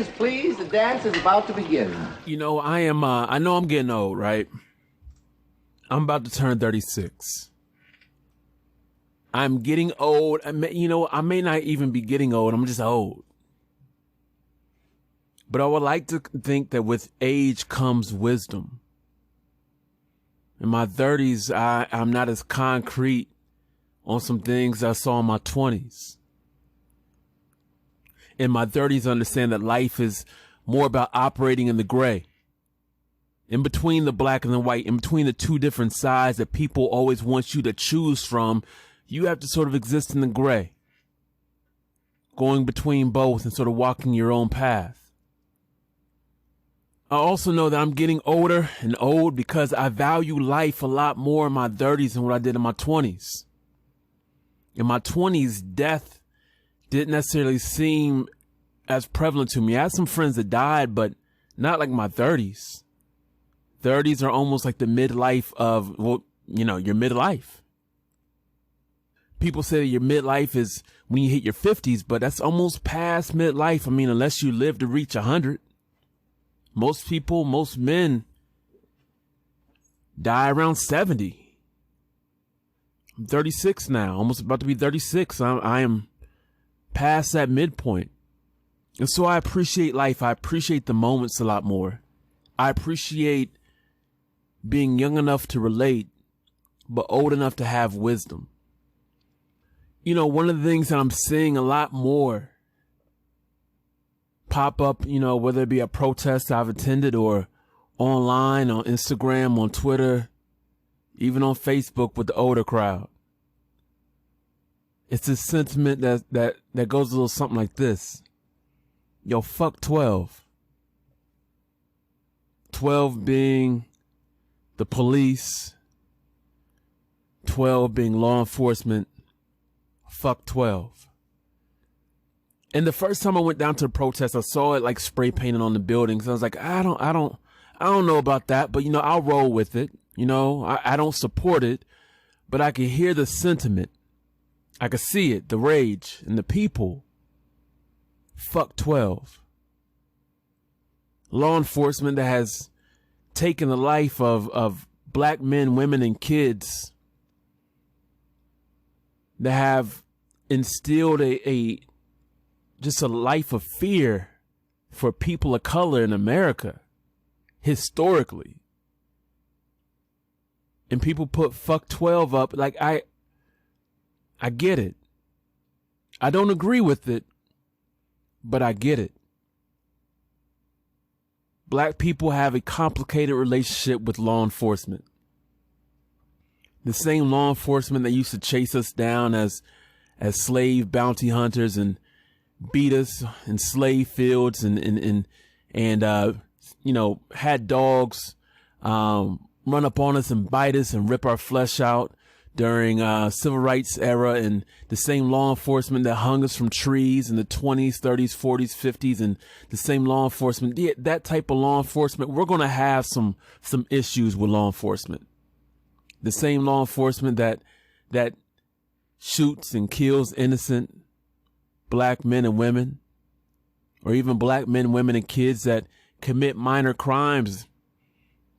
faces, please. The dance is about to begin. You know, I know I'm getting old, right? I'm about to turn 36. I'm getting old. I may not even be getting old. I'm just old. But I would like to think that with age comes wisdom. In my 30s, I'm not as concrete on some things I saw in my 20s. In my 30s, I understand that life is more about operating in the gray. In between the black and the white, in between the two different sides that people always want you to choose from, you have to sort of exist in the gray. Going between both and sort of walking your own path. I also know that I'm getting older and old because I value life a lot more in my 30s than what I did in my 20s. In my 20s, death didn't necessarily seem as prevalent to me. I had some friends that died, but not like my 30s. 30s are almost like the midlife of, your midlife. People say that your midlife is when you hit your 50s, but that's almost past midlife. I mean, unless you live to reach 100. Most people, most men die around 70. I'm 36 now, almost about to be 36. I am past that midpoint. And so I appreciate life. I appreciate the moments a lot more. I appreciate being young enough to relate, but old enough to have wisdom. You know, one of the things that I'm seeing a lot more pop up, whether it be a protest I've attended or online, on Instagram, on Twitter, even on Facebook with the older crowd. It's this sentiment that goes a little something like this. Yo, fuck 12. 12 being the police. 12 being law enforcement. Fuck 12. And the first time I went down to the protest, I saw it like spray painted on the buildings. I was like, I don't know about that, but I'll roll with it. I don't support it, but I can hear the sentiment. I could see it, the rage and the people. Fuck 12. Law enforcement that has taken the life of black men, women, and kids, that have instilled just a life of fear for people of color in America, historically. And people put fuck 12 up. Like, I get it. I don't agree with it, but I get it. Black people have a complicated relationship with law enforcement. The same law enforcement that used to chase us down as slave bounty hunters and beat us in slave fields and had dogs run up on us and bite us and rip our flesh out during civil rights era, and the same law enforcement that hung us from trees in the 20s, 30s, 40s, 50s, and the same law enforcement, that type of law enforcement, we're going to have some issues with law enforcement. The same law enforcement that shoots and kills innocent black men and women, or even black men, women, and kids that commit minor crimes.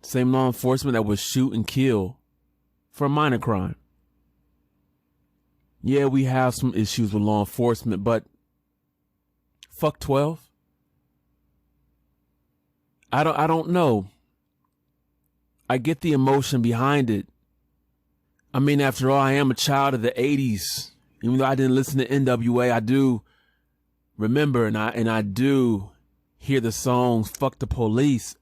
Same law enforcement that would shoot and kill for a minor crime. Yeah, we have some issues with law enforcement, but fuck 12. I don't know. I get the emotion behind it. I mean, after all, I am a child of the 80s. Even though I didn't listen to NWA, I do remember and I do hear the songs Fuck the Police.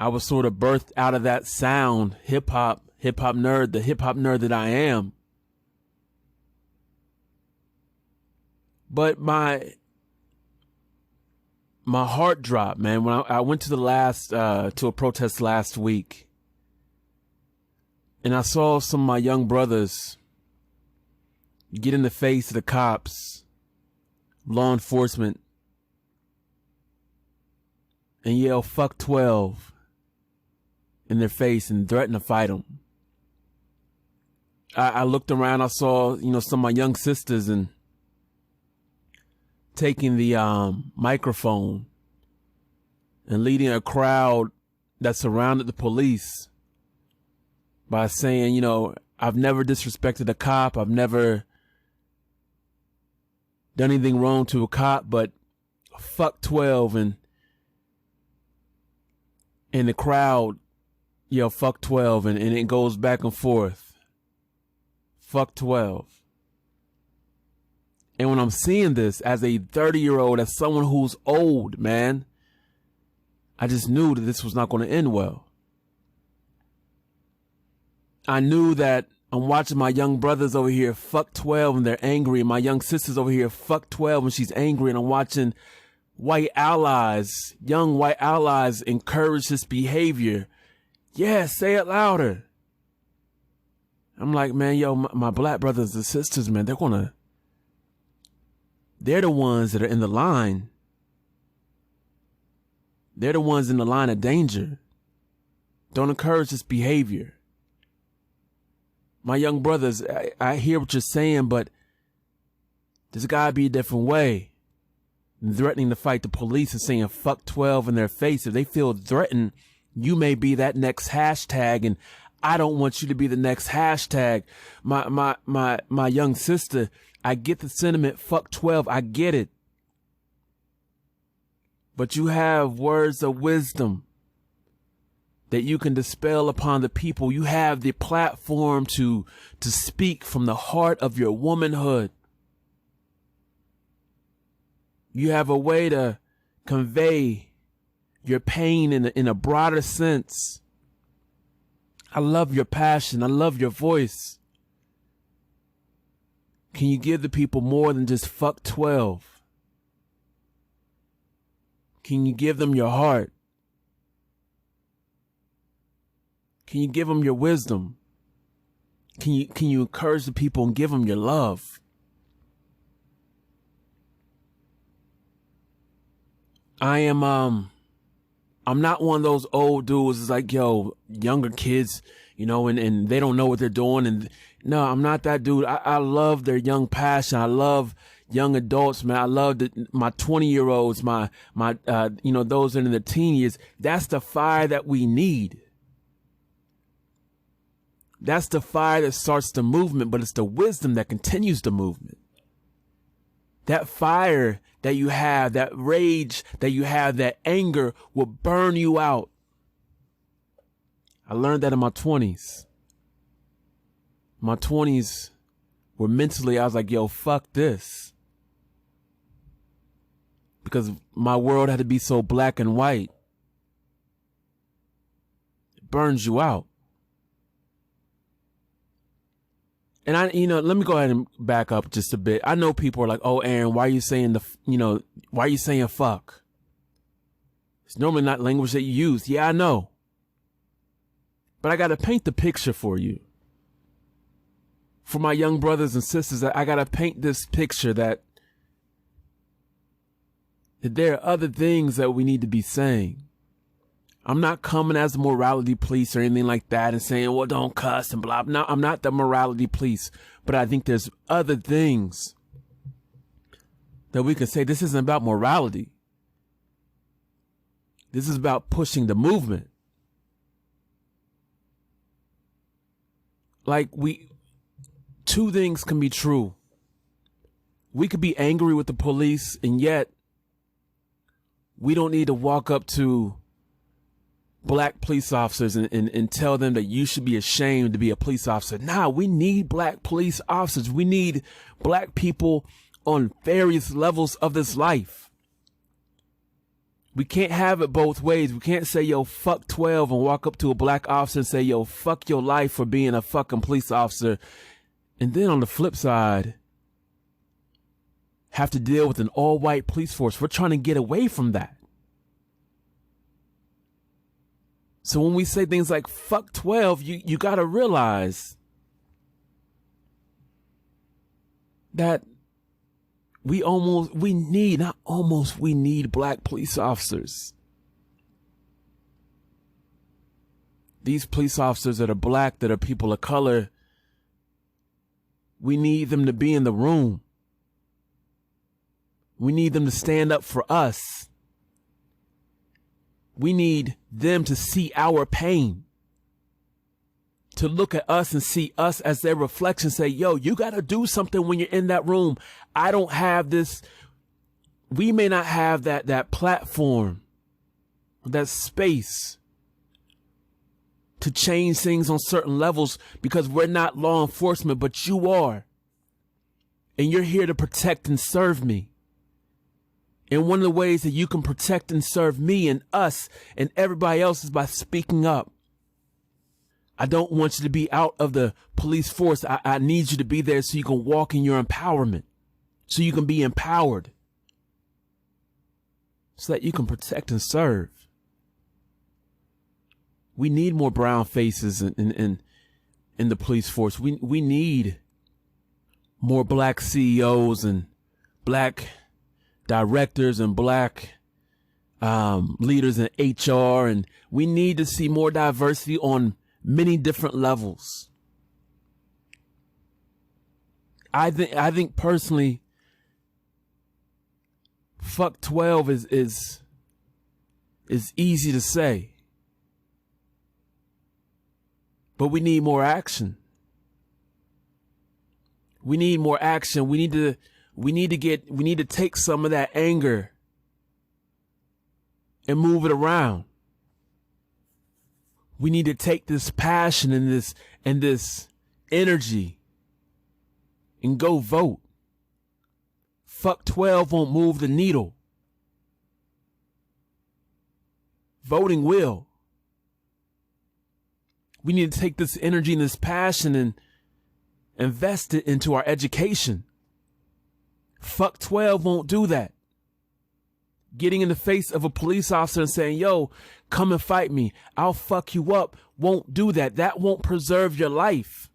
I was sort of birthed out of that sound, hip hop nerd, the hip hop nerd that I am. But my heart dropped, man, when I went to to a protest last week. And I saw some of my young brothers get in the face of the cops, law enforcement, and yell, fuck 12 in their face and threaten to fight them. I looked around, I saw, some of my young sisters, and taking the microphone and leading a crowd that surrounded the police by saying, you know, I've never disrespected a cop. I've never done anything wrong to a cop, but fuck 12. And the crowd yell, fuck 12. And it goes back and forth. Fuck 12. And when I'm seeing this as a 30-year-old, as someone who's old, man, I just knew that this was not going to end well. I knew that I'm watching my young brothers over here, fuck 12, and they're angry. And my young sisters over here, fuck 12, and she's angry. And I'm watching white allies, young white allies, encourage this behavior. Yeah, say it louder. I'm like, man, yo, my black brothers and sisters, man, they're the ones that are in the line. They're the ones in the line of danger. Don't encourage this behavior. My young brothers, I hear what you're saying, but there's gotta be a different way than threatening to fight the police and saying fuck 12 in their face. If they feel threatened, you may be that next hashtag, and I don't want you to be the next hashtag. My young sister, I get the sentiment, fuck 12, I get it. But you have words of wisdom that you can dispel upon the people. You have the platform to speak from the heart of your womanhood. You have a way to convey your pain in a broader sense. I love your passion. I love your voice. Can you give the people more than just fuck 12? Can you give them your heart? Can you give them your wisdom? Can you encourage the people and give them your love? I'm not one of those old dudes that's like, yo, younger kids, you know, and they don't know what they're doing. And no, I'm not that dude. I love their young passion. I love young adults, man. I love my 20-year-olds, my those in their teen years. That's the fire that we need. That's the fire that starts the movement, but it's the wisdom that continues the movement. That fire that you have, that rage that you have, that anger will burn you out. I learned that in my 20s. My 20s were mentally, I was like, yo, fuck this. Because my world had to be so black and white. It burns you out. And let me go ahead and back up just a bit. I know people are like, oh, Aaron, why are you saying why are you saying fuck? It's normally not language that you use. Yeah, I know. But I got to paint the picture for you. For my young brothers and sisters, I got to paint this picture that there are other things that we need to be saying. I'm not coming as a morality police or anything like that and saying, well, don't cuss and blah. No, I'm not the morality police, but I think there's other things that we can say. This isn't about morality. This is about pushing the movement. Like two things can be true. We could be angry with the police, and yet we don't need to walk up to black police officers and tell them that you should be ashamed to be a police officer. Nah, we need black police officers. We need black people on various levels of this life. We can't have it both ways. We can't say, yo, fuck 12 and walk up to a black officer and say, yo, fuck your life for being a fucking police officer. And then on the flip side, have to deal with an all-white police force. We're trying to get away from that. So when we say things like fuck 12, you got to realize that we need black police officers. These police officers that are black, that are people of color, we need them to be in the room. We need them to stand up for us. We need them to see our pain, to look at us and see us as their reflection, say, yo, you got to do something when you're in that room. I don't have this. We may not have that platform, that space to change things on certain levels because we're not law enforcement, but you are. And you're here to protect and serve me. And one of the ways that you can protect and serve me and us and everybody else is by speaking up. I don't want you to be out of the police force. I need you to be there so you can walk in your empowerment, so you can be empowered, so that you can protect and serve. We need more brown faces in the police force. We need more black CEOs and black directors and black leaders in HR, and we need to see more diversity on many different levels. I think personally, fuck 12 is easy to say, but we need more action. We need more action. We need to take some of that anger and move it around. We need to take this passion and this energy and go vote. Fuck 12 won't move the needle. Voting will. We need to take this energy and this passion and invest it into our education. Fuck 12 won't do that. Getting in the face of a police officer and saying, yo, come and fight me, I'll fuck you up, won't do that. That won't preserve your life.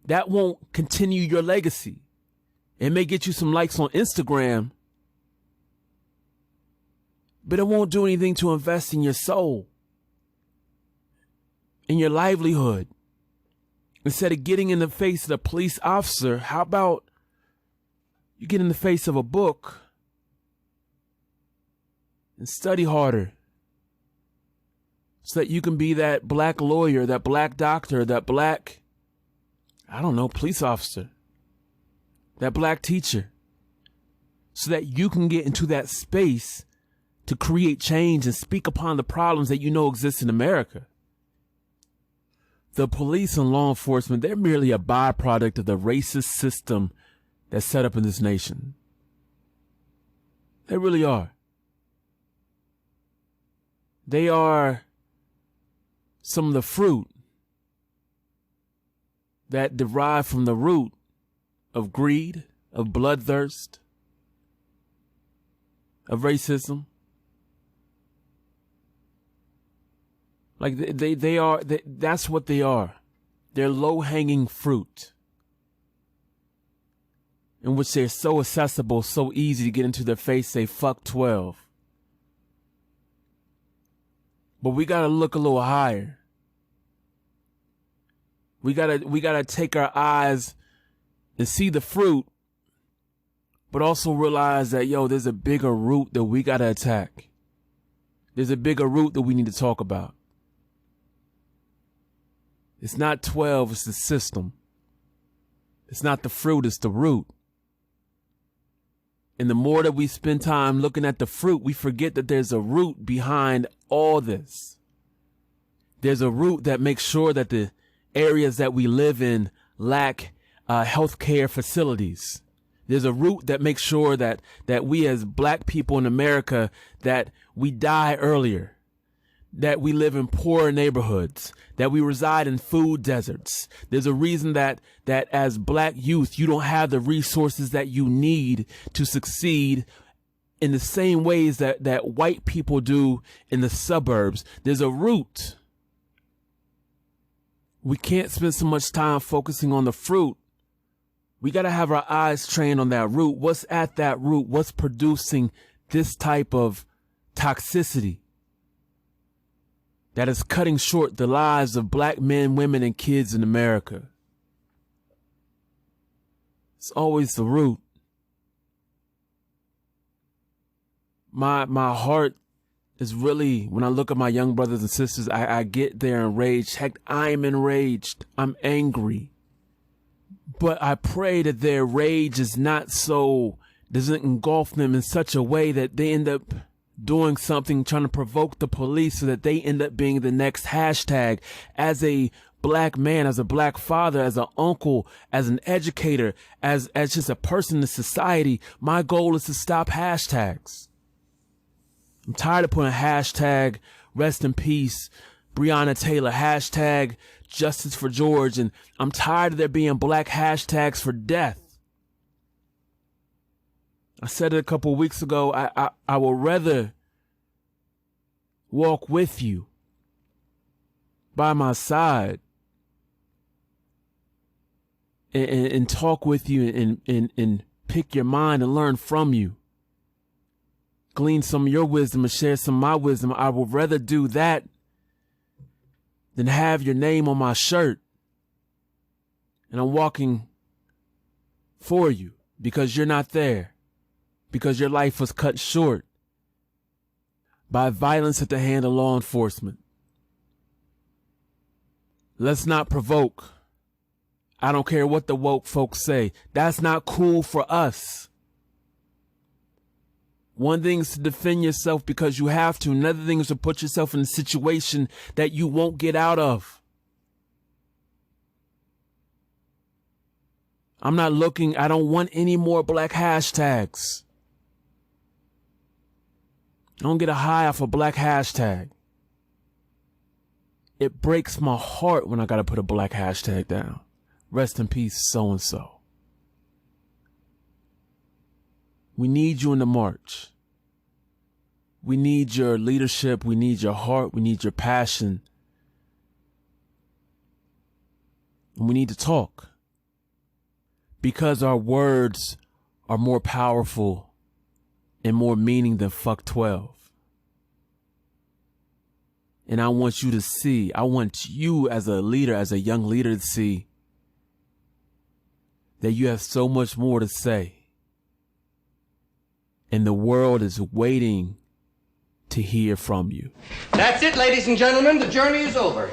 That won't continue your legacy. It may get you some likes on Instagram, but it won't do anything to invest in your soul, in your livelihood. Instead of getting in the face of the police officer, how about you get in the face of a book and study harder so that you can be that black lawyer, that black doctor, that black, police officer, that black teacher, so that you can get into that space to create change and speak upon the problems that you know exist in America. The police and law enforcement, they're merely a byproduct of the racist system that's set up in this nation. They really are. They are some of the fruit that derive from the root of greed, of bloodthirst, of racism. Like that's what they are. They're low-hanging fruit in which they're so accessible, so easy to get into their face, say, fuck 12. But we gotta look a little higher. We gotta take our eyes and see the fruit, but also realize that, yo, there's a bigger root that we gotta attack. There's a bigger root that we need to talk about. It's not 12, it's the system. It's not the fruit, it's the root. And the more that we spend time looking at the fruit, we forget that there's a root behind all this. There's a root that makes sure that the areas that we live in lack healthcare facilities. There's a root that makes sure that we as black people in America, that we die earlier, that we live in poorer neighborhoods, that we reside in food deserts. There's a reason that as black youth, you don't have the resources that you need to succeed in the same ways that white people do in the suburbs. There's a root. We can't spend so much time focusing on the fruit. We got to have our eyes trained on that root. What's at that root? What's producing this type of toxicity that is cutting short the lives of black men, women, and kids in America? It's always the root. my heart is really, when I look at my young brothers and sisters, I get there enraged. Heck, I am enraged. I'm angry. But I pray that their rage is not so, doesn't engulf them in such a way that they end up doing something, trying to provoke the police, so that they end up being the next hashtag. As a black man, as a black father, as an uncle, as an educator, as just a person in society, my goal is to stop hashtags. I'm tired of putting hashtag rest in peace Breonna Taylor, hashtag justice for George, and I'm tired of there being black hashtags for death. I said it a couple of weeks ago, I would rather walk with you, by my side, and talk with you and pick your mind and learn from you. Glean some of your wisdom and share some of my wisdom. I would rather do that than have your name on my shirt and I'm walking for you because you're not there, because your life was cut short by violence at the hand of law enforcement. Let's not provoke. I don't care what the woke folks say. That's not cool for us. One thing is to defend yourself because you have to. Another thing is to put yourself in a situation that you won't get out of. I'm not looking, I don't want any more black hashtags. I don't get a high off a black hashtag. It breaks my heart when I gotta put a black hashtag down. Rest in peace, so-and-so. We need you in the march. We need your leadership. We need your heart. We need your passion. And we need to talk. Because our words are more powerful and more meaning than fuck 12. And I want you to see, I want you as a leader, as a young leader, to see that you have so much more to say. And the world is waiting to hear from you. That's it, ladies and gentlemen. The journey is over.